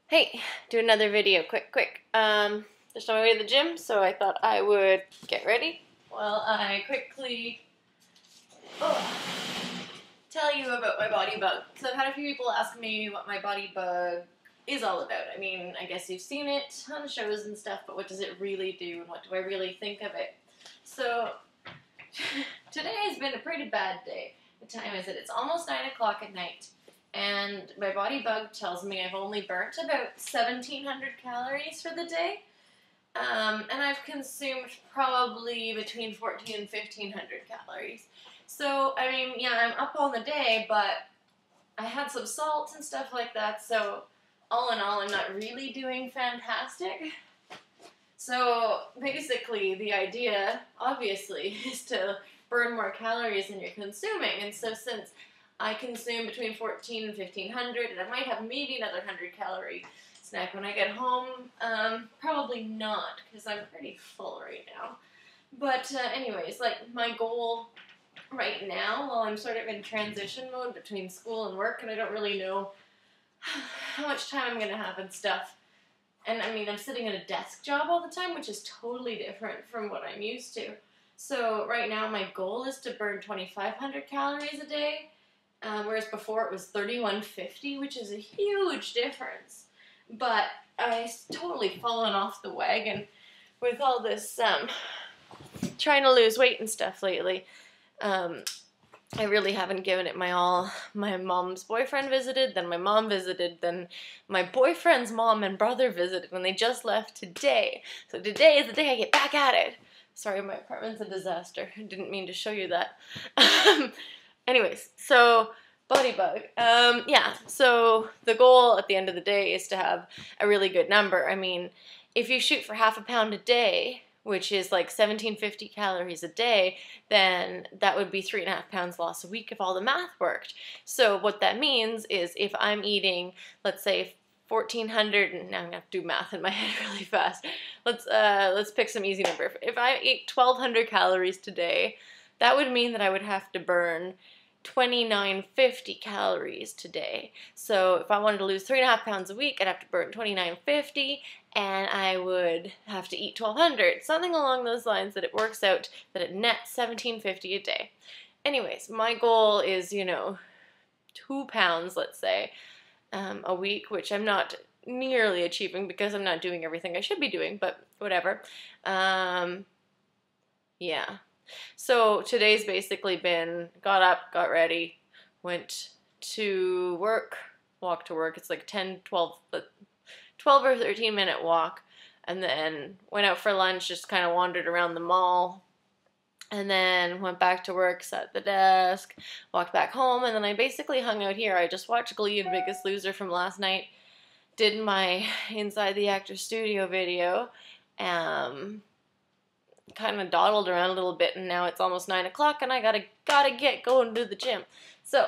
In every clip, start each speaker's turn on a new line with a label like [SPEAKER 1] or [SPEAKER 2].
[SPEAKER 1] Hey, do another video, quick. Just on my way to the gym, so I thought I would get ready while I quickly tell you about my BodyBugg. So I've had a few people ask me what my BodyBugg is all about. I mean, I guess you've seen it on shows and stuff, but what does it really do, and what do I really think of it? So today has been a pretty bad day. What time is it? It's almost 9 o'clock at night. And my BodyBugg tells me I've only burnt about 1,700 calories for the day. And I've consumed probably between 1,400 and 1,500 calories. So, I mean, yeah, I'm up all the day, but I had some salt and stuff like that, so all in all, I'm not really doing fantastic. So, basically, the idea, obviously, is to burn more calories than you're consuming. And so, since I consume between 1,400 and 1,500, and I might have maybe another 100-calorie snack when I get home. Probably not, because I'm pretty full right now. But anyways, like, my goal right now, while I'm sort of in transition mode between school and work, and I don't really know how much time I'm going to have and stuff. And I mean, I'm sitting at a desk job all the time, which is totally different from what I'm used to. So right now, my goal is to burn 2,500 calories a day. Whereas before it was 3,150, which is a huge difference. But I've totally fallen off the wagon with all this trying to lose weight and stuff lately. I really haven't given it my all. My mom's boyfriend visited, then my mom visited, then my boyfriend's mom and brother visited, and they just left today. So today is the day I get back at it. Sorry, my apartment's a disaster. I didn't mean to show you that. Anyways, so BodyBugg. Yeah, so the goal at the end of the day is to have a really good number. I mean, if you shoot for half a pound a day, which is like 1,750 calories a day, then that would be 3.5 pounds loss a week if all the math worked. So what that means is if I'm eating, let's say, 1,400, and now I'm gonna have to do math in my head really fast. Let's pick some easy number. If I ate 1,200 calories today, that would mean that I would have to burn 2,950 calories today. So if I wanted to lose 3.5 pounds a week, I'd have to burn 2,950, and I would have to eat 1,200, something along those lines, that it works out that it nets 1,750 a day. Anyways, my goal is, 2 pounds, let's say, a week, which I'm not nearly achieving because I'm not doing everything I should be doing, but whatever. Yeah. So today's basically been, got up, got ready, went to work, walked to work. It's like 12 or 13 minute walk, and then went out for lunch, just kind of wandered around the mall, and then went back to work, sat at the desk, walked back home, and then I basically hung out here. I just watched Glee and Biggest Loser from last night, did my Inside the Actor Studio video, kind of dawdled around a little bit, and now it's almost 9 o'clock, and I gotta get going to the gym. So,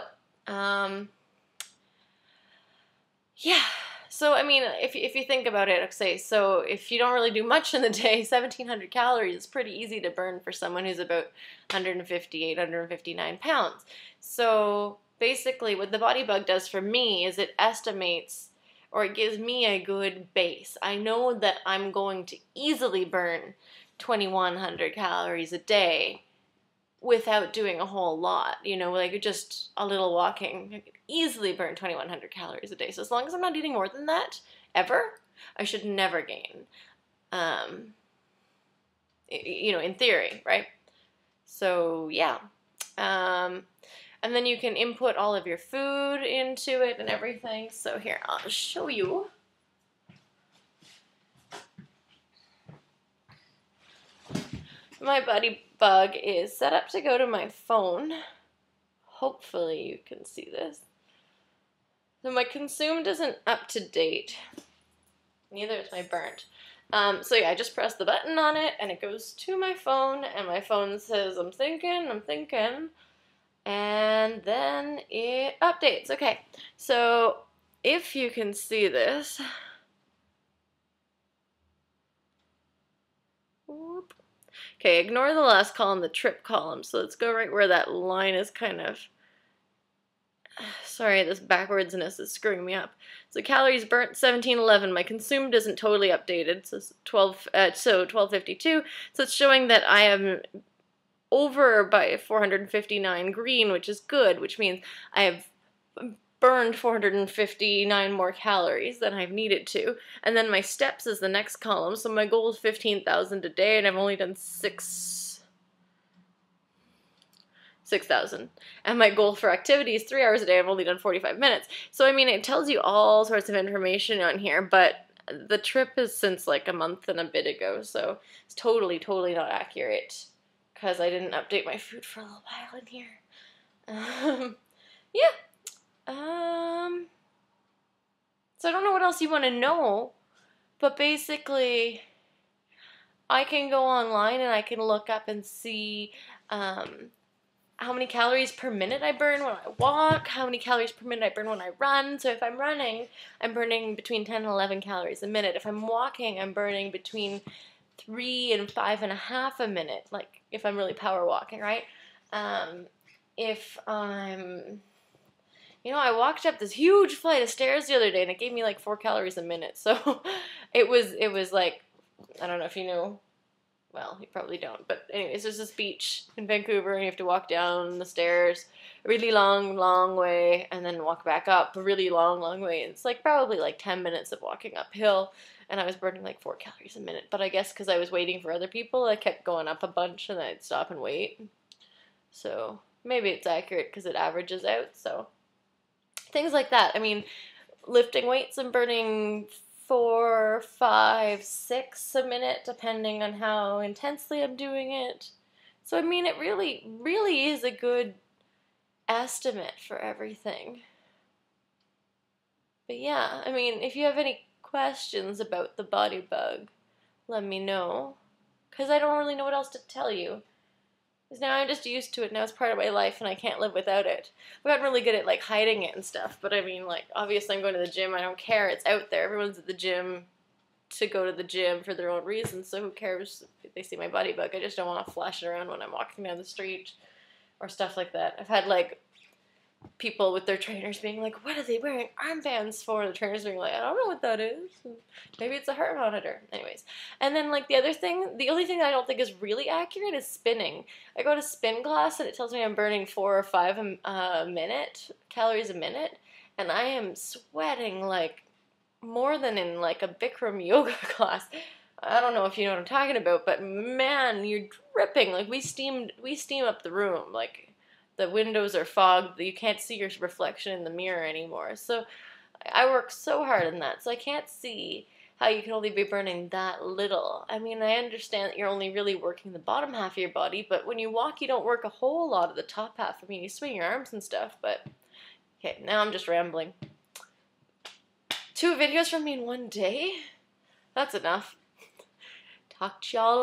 [SPEAKER 1] yeah. So, I mean, if you think about it, okay, so if you don't really do much in the day, 1,700 calories is pretty easy to burn for someone who's about 158, 159 pounds. So, basically, what the BodyBugg does for me is it estimates, or it gives me a good base. I know that I'm going to easily burn 2,100 calories a day without doing a whole lot, like just a little walking. I could easily burn 2,100 calories a day. So as long as I'm not eating more than that, ever, I should never gain. In theory, right? So, yeah. And then you can input all of your food into it and everything. So here, I'll show you. My BodyBugg is set up to go to my phone. Hopefully you can see this. So my consumed isn't up to date. Neither is my burnt. So yeah, I just press the button on it and it goes to my phone, and my phone says, I'm thinking, and then it updates. Okay, so if you can see this, whoop. Okay, ignore the last column, the trip column. So let's go right where that line is kind of sorry, this backwardsness is screwing me up. So calories burnt 1711. My consumed isn't totally updated, so 1252. So it's showing that I am over by 459 green, which is good, which means I have burned 459 more calories than I've needed to. And then my steps is the next column, so my goal is 15,000 a day, and I've only done 6,000. And my goal for activity is 3 hours a day. I've only done 45 minutes. So, I mean, it tells you all sorts of information on here, but the trip is since like a month and a bit ago, so it's totally not accurate because I didn't update my food for a little while in here. Yeah. So I don't know what else you want to know, but basically I can go online and I can look up and see how many calories per minute I burn when I walk, how many calories per minute I burn when I run. So if I'm running, I'm burning between 10 and 11 calories a minute. If I'm walking, I'm burning between 3 and 5.5 a minute, like if I'm really power walking, right? If I'm, I walked up this huge flight of stairs the other day and it gave me like 4 calories a minute. So it was like, I don't know if you know. Well, you probably don't, but anyways, there's this beach in Vancouver, and you have to walk down the stairs a really long way, and then walk back up a really long way. It's like probably like 10 minutes of walking uphill, and I was burning like 4 calories a minute. But I guess because I was waiting for other people, I kept going up a bunch, and then I'd stop and wait. So maybe it's accurate because it averages out. So things like that. I mean, lifting weights and burning 4, 5, 6 a minute, depending on how intensely I'm doing it. So, I mean, it really is a good estimate for everything. But yeah, I mean, if you have any questions about the BodyBugg, let me know. Because I don't really know what else to tell you. Because now I'm just used to it. Now it's part of my life and I can't live without it. I've gotten really good at like hiding it and stuff. But I mean, like, obviously I'm going to the gym. I don't care. It's out there. Everyone's at the gym to go to the gym for their own reasons. So who cares if they see my BodyBugg? I just don't want to flash it around when I'm walking down the street or stuff like that. I've had like people with their trainers being like, what are they wearing armbands for? The trainers being like, I don't know what that is. Maybe it's a heart monitor. Anyways. And then like the only thing that I don't think is really accurate is spinning. I go to spin class and it tells me I'm burning 4 or 5 calories a minute. And I am sweating like more than in like a Bikram yoga class. I don't know if you know what I'm talking about, but man, you're dripping. Like we steam up the room. Like the windows are fogged, you can't see your reflection in the mirror anymore. So I work so hard in that, so I can't see how you can only be burning that little. I mean, I understand that you're only really working the bottom half of your body, but when you walk, you don't work a whole lot of the top half. I mean, you swing your arms and stuff, but okay, now I'm just rambling. 2 videos from me in one day? That's enough. Talk to y'all